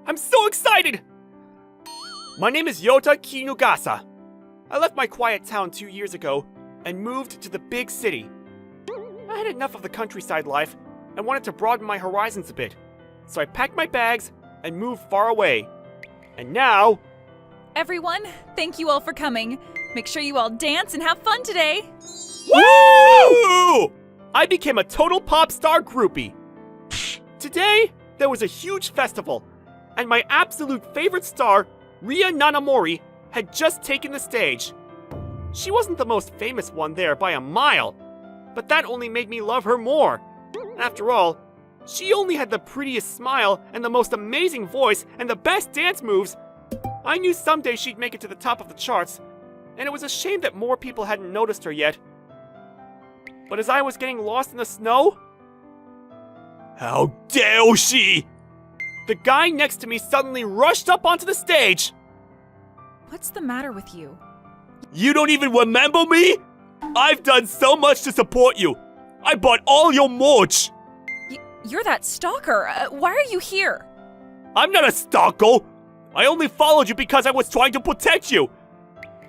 I'm so excited! My name is Yota Kinugasa. I left my quiet town 2 years ago and moved to the big city. I had enough of the countryside life and wanted to broaden my horizons a bit, so I packed my bags and moved far away. And now... Everyone, thank you all for coming. Make sure you all dance and have fun today. Woo! I became a total pop star groupie. Today, there was a huge festival, and my absolute favorite star, Ria Nanamori, had just taken the stage. She wasn't the most famous one there by a mile, but that only made me love her more. After all, she only had the prettiest smile and the most amazing voice and the best dance moves. I knew someday she'd make it to the top of the charts, and it was a shame that more people hadn't noticed her yet. But as I was getting lost in the snow... How dare she! The guy next to me suddenly rushed up onto the stage! What's the matter with you? You don't even remember me? I've done so much to support you. I bought all your merch. You're that stalker. Why are you here? I'm not a stalker. I only followed you because I was trying to protect you.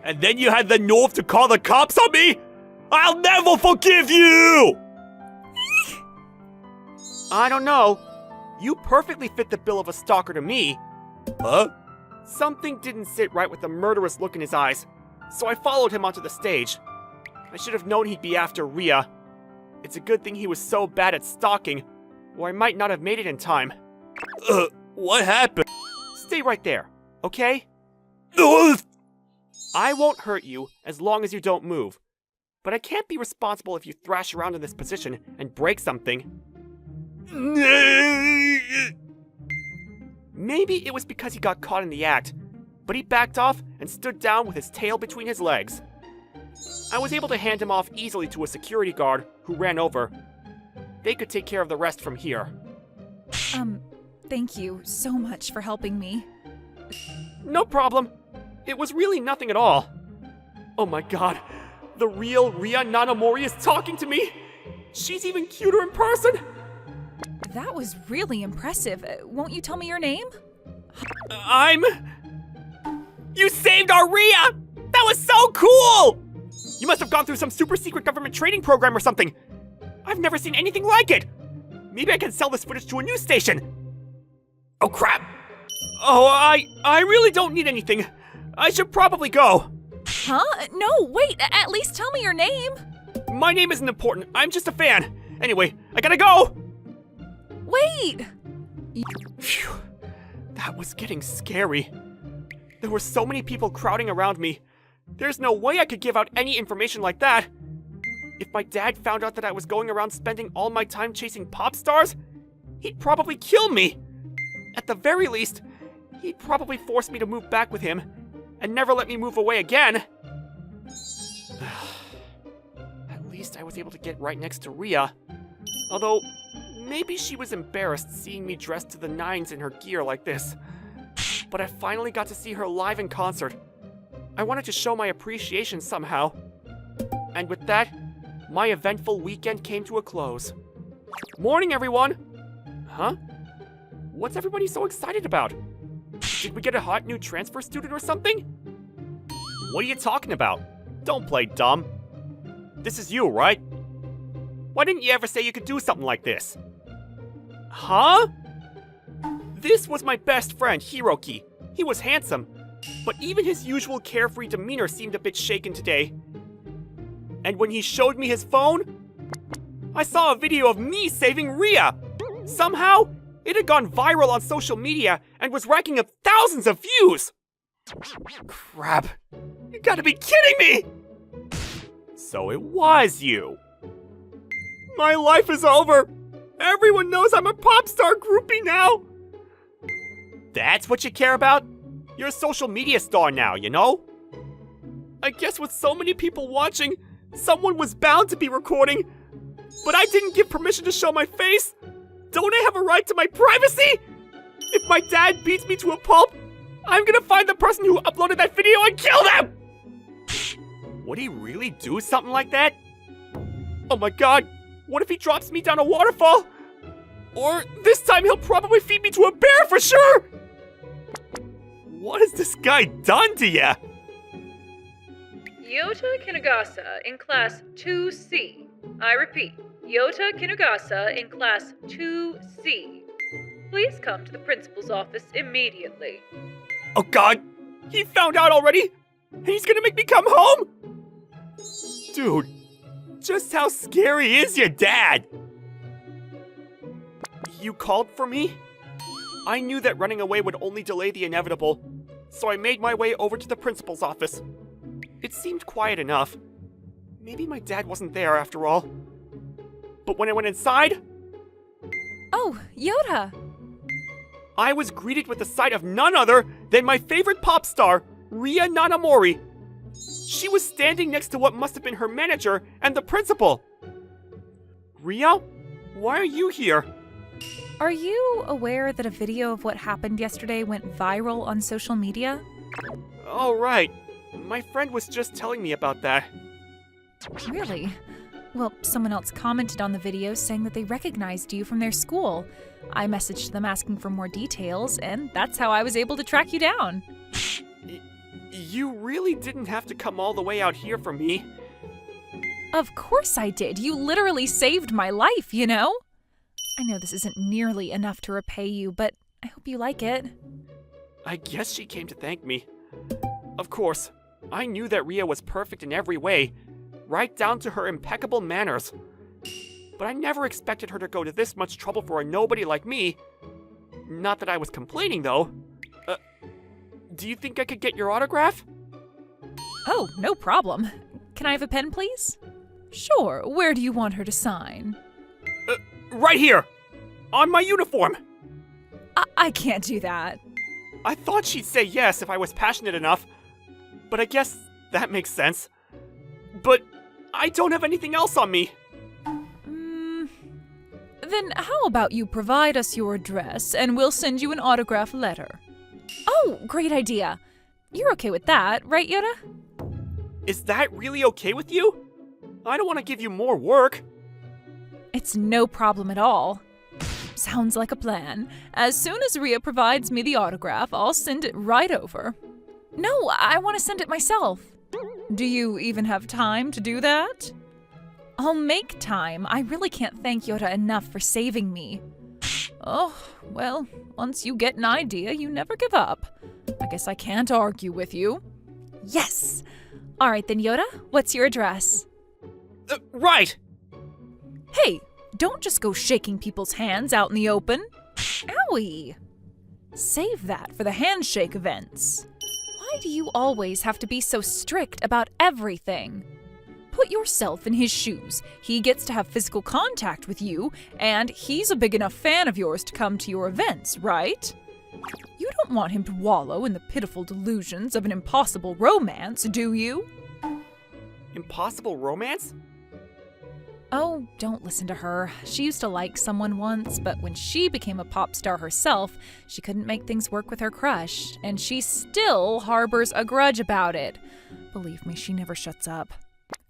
And then you had the nerve to call the cops on me? I'll never forgive you! I don't know. You perfectly fit the bill of a stalker to me. Huh? Something didn't sit right with the murderous look in his eyes, so I followed him onto the stage. I should have known he'd be after Ria. It's a good thing he was so bad at stalking, or I might not have made it in time. What happened? Stay right there, okay? I won't hurt you as long as you don't move, but I can't be responsible if you thrash around in this position and break something. Maybe it was because he got caught in the act, but he backed off and stood down with his tail between his legs. I was able to hand him off easily to a security guard who ran over. They could take care of the rest from here. Thank you so much for helping me. No problem. It was really nothing at all. Oh my god, the real Ria Nanamori is talking to me! She's even cuter in person! That was really impressive. Won't you tell me your name? You saved our Ria! That was so cool! You must have gone through some super secret government training program or something. I've never seen anything like it. Maybe I can sell this footage to a news station. Oh crap! Oh, I really don't need anything. I should probably go. Huh? No, wait, at least tell me your name. My name isn't important, I'm just a fan. Anyway, I gotta go! Wait! Phew, that was getting scary. There were so many people crowding around me. There's no way I could give out any information like that. If my dad found out that I was going around spending all my time chasing pop stars, he'd probably kill me. At the very least, he'd probably force me to move back with him and never let me move away again. At least I was able to get right next to Ria. Although, maybe she was embarrassed seeing me dressed to the nines in her gear like this. But I finally got to see her live in concert. I wanted to show my appreciation somehow. And with that, my eventful weekend came to a close. Morning, everyone! Huh? What's everybody so excited about? Did we get a hot new transfer student or something? What are you talking about? Don't play dumb. This is you, right? Why didn't you ever say you could do something like this? Huh? This was my best friend, Hiroki. He was handsome, but even his usual carefree demeanor seemed a bit shaken today. And when he showed me his phone, I saw a video of me saving Ria. Somehow, it had gone viral on social media and was racking up thousands of views. Crap. You gotta be kidding me! So it was you. My life is over. Everyone knows I'm a pop star groupie now. That's what you care about? You're a social media star now, you know? I guess with so many people watching, someone was bound to be recording. But I didn't give permission to show my face. Don't I have a right to my privacy? If my dad beats me to a pulp, I'm gonna find the person who uploaded that video and kill them! Would he really do something like that? Oh my god, what if he drops me down a waterfall? Or this time he'll probably feed me to a bear for sure! What has this guy done to ya? Yota Kinugasa in Class 2C. I repeat, Yota Kinugasa in Class 2C. Please come to the principal's office immediately. Oh god! He found out already? And he's gonna make me come home? Dude, just how scary is your dad? You called for me? I knew that running away would only delay the inevitable, so I made my way over to the principal's office. It seemed quiet enough. Maybe my dad wasn't there after all. But when I went inside, Oh, Yota! I was greeted with the sight of none other than my favorite pop star, Ria Nanamori. She was standing next to what must have been her manager and the principal. Ria, why are you here? Are you aware that a video of what happened yesterday went viral on social media? Oh, right. My friend was just telling me about that. Really? Well, someone else commented on the video saying that they recognized you from their school. I messaged them asking for more details, and that's how I was able to track you down. You really didn't have to come all the way out here for me. Of course I did. You literally saved my life, you know? I know this isn't nearly enough to repay you, but I hope you like it. I guess she came to thank me. Of course, I knew that Ria was perfect in every way, right down to her impeccable manners. But I never expected her to go to this much trouble for a nobody like me. Not that I was complaining, though. Do you think I could get your autograph? Oh, no problem. Can I have a pen, please? Sure. Where do you want her to sign? Right here! On my uniform! I can't do that. I thought she'd say yes if I was passionate enough, but I guess that makes sense. But I don't have anything else on me. Then how about you provide us your address and we'll send you an autograph letter? Oh, great idea. You're okay with that, right, Yota? Is that really okay with you? I don't want to give you more work. It's no problem at all. Sounds like a plan. As soon as Ria provides me the autograph, I'll send it right over. No, I want to send it myself. Do you even have time to do that? I'll make time. I really can't thank Yota enough for saving me. Oh, well, once you get an idea, you never give up. I guess I can't argue with you. Yes! All right then, Yota, what's your address? Right! Hey, don't just go shaking people's hands out in the open. Owie! Save that for the handshake events. Why do you always have to be so strict about everything? Put yourself in his shoes. He gets to have physical contact with you, and he's a big enough fan of yours to come to your events, right? You don't want him to wallow in the pitiful delusions of an impossible romance, do you? Impossible romance? Oh, don't listen to her. She used to like someone once, but when she became a pop star herself, she couldn't make things work with her crush, and she still harbors a grudge about it. Believe me, she never shuts up.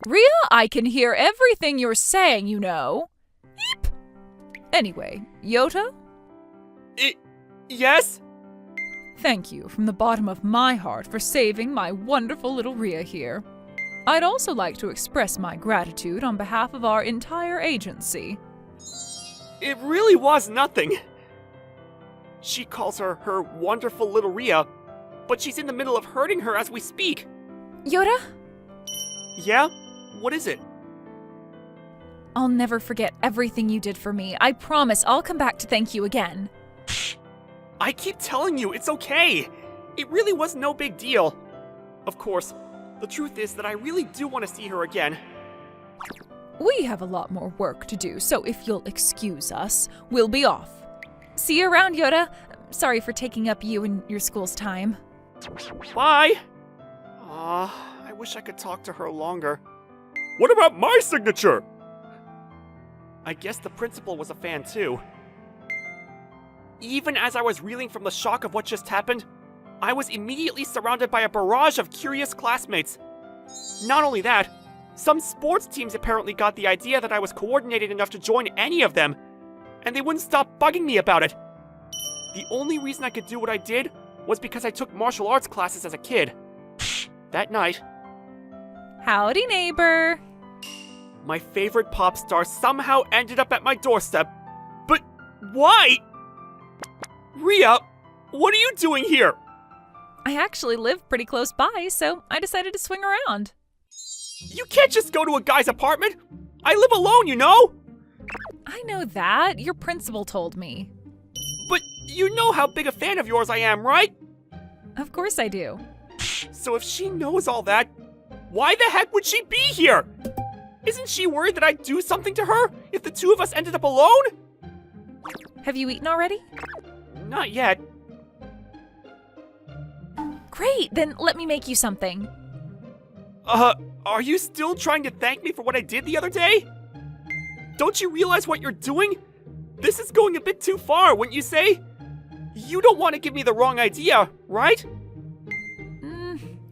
Ria, I can hear everything you're saying, you know. Eep! Anyway, Yota? Yes? Thank you from the bottom of my heart for saving my wonderful little Ria here. I'd also like to express my gratitude on behalf of our entire agency. It really was nothing. She calls her wonderful little Ria, but she's in the middle of hurting her as we speak. Yota? Yeah? What is it? I'll never forget everything you did for me. I promise I'll come back to thank you again. I keep telling you, it's okay. It really was no big deal. Of course, the truth is that I really do want to see her again. We have a lot more work to do, so if you'll excuse us, we'll be off. See you around, Yota. Sorry for taking up you and your school's time. Bye! I wish I could talk to her longer. What about my signature? I guess the principal was a fan too. Even as I was reeling from the shock of what just happened, I was immediately surrounded by a barrage of curious classmates. Not only that, some sports teams apparently got the idea that I was coordinated enough to join any of them, and they wouldn't stop bugging me about it. The only reason I could do what I did was because I took martial arts classes as a kid. That night, Howdy, neighbor. my favorite pop star somehow ended up at my doorstep. But why? Ria, what are you doing here? I actually live pretty close by, so I decided to swing around. You can't just go to a guy's apartment. I live alone, you know? I know that. Your principal told me. But you know how big a fan of yours I am, right? Of course I do. So if she knows all that, why the heck would she be here? Isn't she worried that I'd do something to her if the two of us ended up alone? Have you eaten already? Not yet. Great, then let me make you something. Are you still trying to thank me for what I did the other day? Don't you realize what you're doing? This is going a bit too far, wouldn't you say? You don't want to give me the wrong idea, right?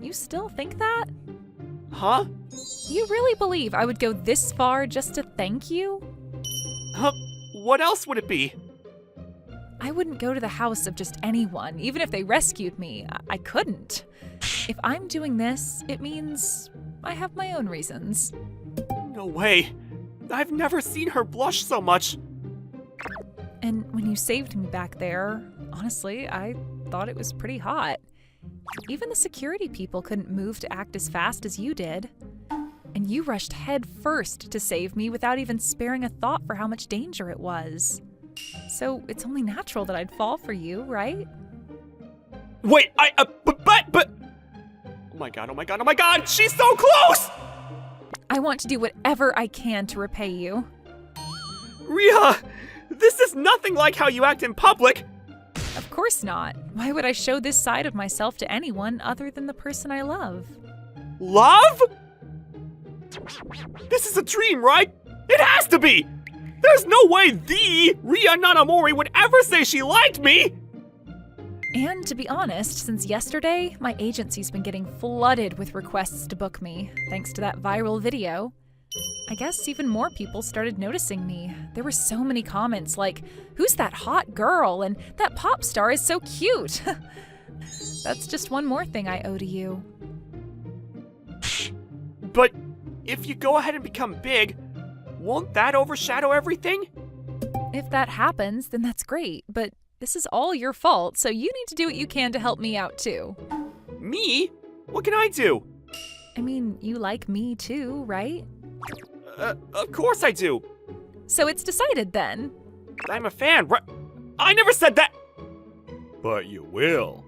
You still think that? Huh? You really believe I would go this far just to thank you? What else would it be? I wouldn't go to the house of just anyone, even if they rescued me. I couldn't. If I'm doing this, it means I have my own reasons. No way. I've never seen her blush so much. And when you saved me back there, honestly, I thought it was pretty hot. Even the security people couldn't move to act as fast as you did. And you rushed head first to save me without even sparing a thought for how much danger it was. So it's only natural that I'd fall for you, right? Wait, but... Oh my god, she's so close! I want to do whatever I can to repay you. Ria, this is nothing like how you act in public. Of course not. Why would I show this side of myself to anyone other than the person I love? Love? This is a dream, right? It has to be! There's no way the Ria Nanamori would ever say she liked me! And to be honest, since yesterday, my agency's been getting flooded with requests to book me, thanks to that viral video. I guess even more people started noticing me. There were so many comments like, "Who's that hot girl?" and "That pop star is so cute." That's just one more thing I owe to you. But if you go ahead and become big, won't that overshadow everything? If that happens, then that's great, but this is all your fault, so you need to do what you can to help me out too. Me? What can I do? I mean, you like me too, right? Of course I do. So it's decided then. I'm a fan, right? I never said that! But you will.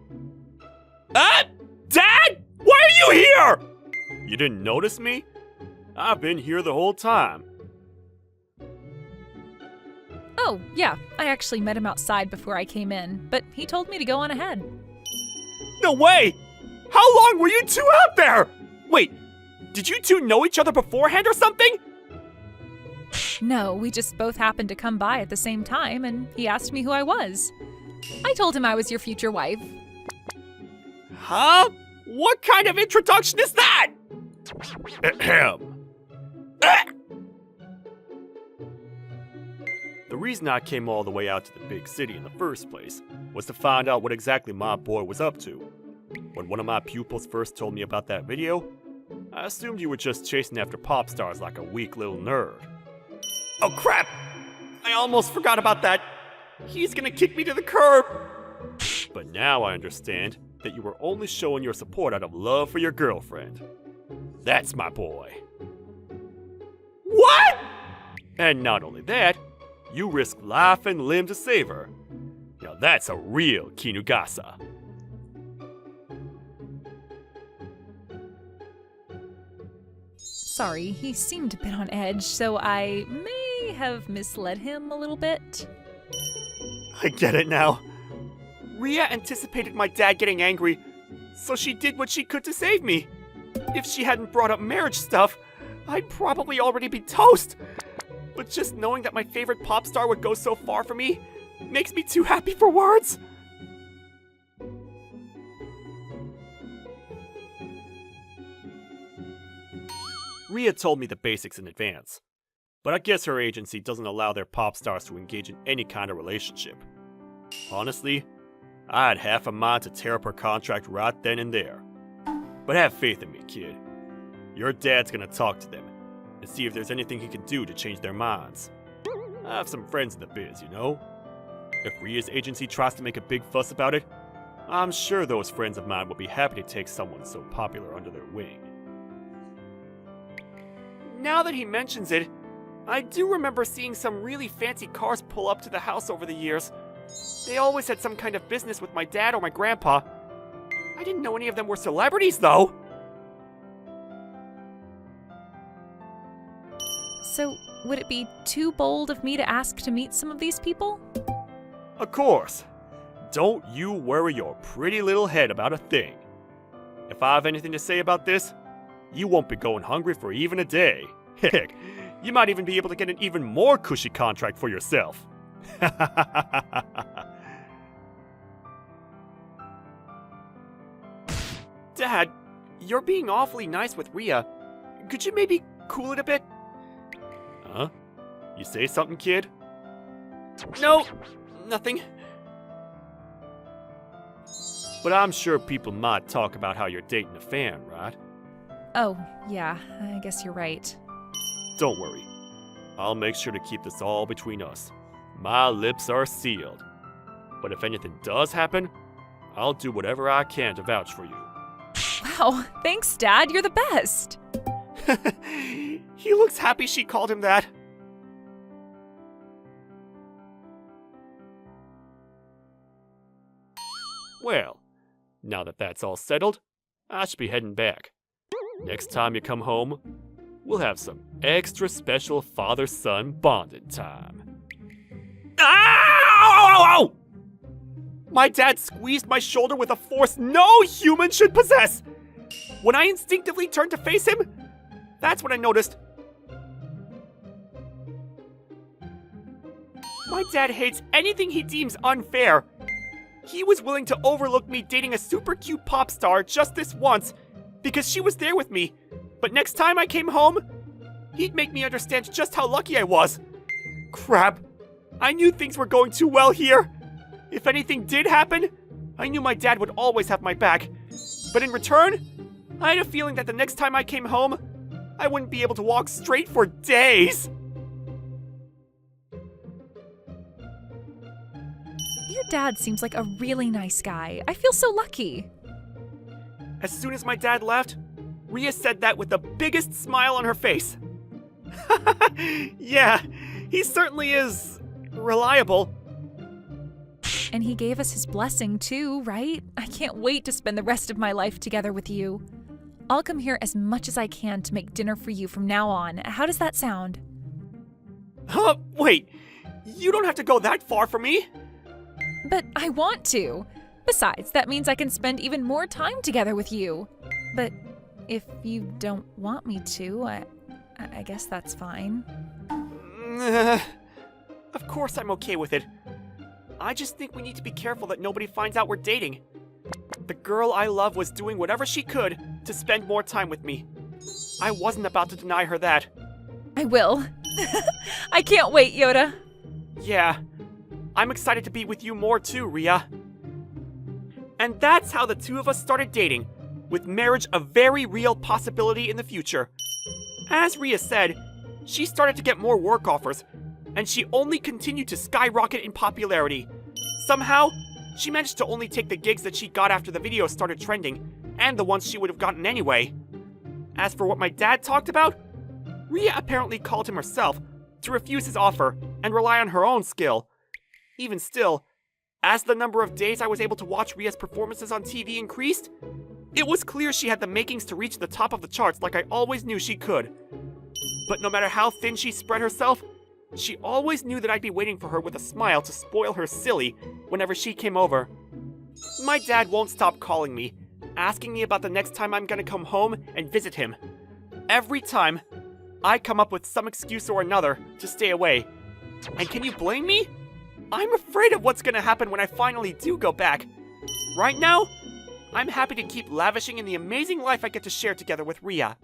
Dad? Why are you here? You didn't notice me? I've been here the whole time. Oh, yeah, I actually met him outside before I came in, but he told me to go on ahead. No way! How long were you two out there? Wait, did you two know each other beforehand or something? No, we just both happened to come by at the same time, and he asked me who I was. I told him I was your future wife. Huh? What kind of introduction is that? Ahem. The reason I came all the way out to the big city in the first place was to find out what exactly my boy was up to. When one of my pupils first told me about that video, I assumed you were just chasing after pop stars like a weak little nerd. Oh crap! I almost forgot about that. He's gonna kick me to the curb. But now I understand that you were only showing your support out of love for your girlfriend. That's my boy. What? And not only that, you risk life and limb to save her. Now that's a real Kinugasa. Sorry, he seemed a bit on edge, so I may have misled him a little bit. I get it now. Ria anticipated my dad getting angry, so she did what she could to save me. If she hadn't brought up marriage stuff, I'd probably already be toast. But just knowing that my favorite pop star would go so far for me makes me too happy for words. Ria told me the basics in advance, but I guess her agency doesn't allow their pop stars to engage in any kind of relationship. Honestly, I had half a mind to tear up her contract right then and there. But have faith in me, kid. Your dad's gonna talk to them and see if there's anything he can do to change their minds. I have some friends in the biz, you know? If Ria's agency tries to make a big fuss about it, I'm sure those friends of mine will be happy to take someone so popular under their wing. Now that he mentions it, I do remember seeing some really fancy cars pull up to the house over the years. They always had some kind of business with my dad or my grandpa. I didn't know any of them were celebrities, though. So, would it be too bold of me to ask to meet some of these people? Of course. Don't you worry your pretty little head about a thing. If I have anything to say about this, you won't be going hungry for even a day. Heck, you might even be able to get an even more cushy contract for yourself. Dad, you're being awfully nice with Ria. Could you maybe cool it a bit? Huh? You say something, kid? No, nothing. But I'm sure people might talk about how you're dating a fan, right? Oh, yeah, I guess you're right. Don't worry. I'll make sure to keep this all between us. My lips are sealed. But if anything does happen, I'll do whatever I can to vouch for you. Wow, thanks, Dad. You're the best. He looks happy she called him that. Well, now that that's all settled, I should be heading back. Next time you come home, we'll have some extra special father-son bonding time. Ow! My dad squeezed my shoulder with a force no human should possess. When I instinctively turned to face him, that's when I noticed. My dad hates anything he deems unfair. He was willing to overlook me dating a super cute pop star just this once because she was there with me. But next time I came home, he'd make me understand just how lucky I was. Crap. I knew things were going too well here. If anything did happen, I knew my dad would always have my back. But in return, I had a feeling that the next time I came home, I wouldn't be able to walk straight for days. Your dad seems like a really nice guy. I feel so lucky. As soon as my dad left, Ria said that with the biggest smile on her face. Yeah, he certainly is reliable. And he gave us his blessing too, right? I can't wait to spend the rest of my life together with you. I'll come here as much as I can to make dinner for you from now on. How does that sound? Wait, you don't have to go that far for me. But I want to. Besides, that means I can spend even more time together with you. But if you don't want me to, I guess that's fine. Of course I'm okay with it. I just think we need to be careful that nobody finds out we're dating. The girl I love was doing whatever she could to spend more time with me. I wasn't about to deny her that. I will. I can't wait, Yota. Yeah, I'm excited to be with you more too, Ria. And that's how the two of us started dating, with marriage a very real possibility in the future. As Ria said, she started to get more work offers, and she only continued to skyrocket in popularity. Somehow, she managed to only take the gigs that she got after the video started trending, and the ones she would have gotten anyway. As for what my dad talked about, Ria apparently called him herself to refuse his offer and rely on her own skill. Even still, as the number of days I was able to watch Ria's performances on TV increased, it was clear she had the makings to reach the top of the charts like I always knew she could. But no matter how thin she spread herself, she always knew that I'd be waiting for her with a smile to spoil her silly whenever she came over. My dad won't stop calling me, asking me about the next time I'm gonna come home and visit him. Every time, I come up with some excuse or another to stay away. And can you blame me? I'm afraid of what's gonna happen when I finally do go back. Right now, I'm happy to keep lavishing in the amazing life I get to share together with Ria.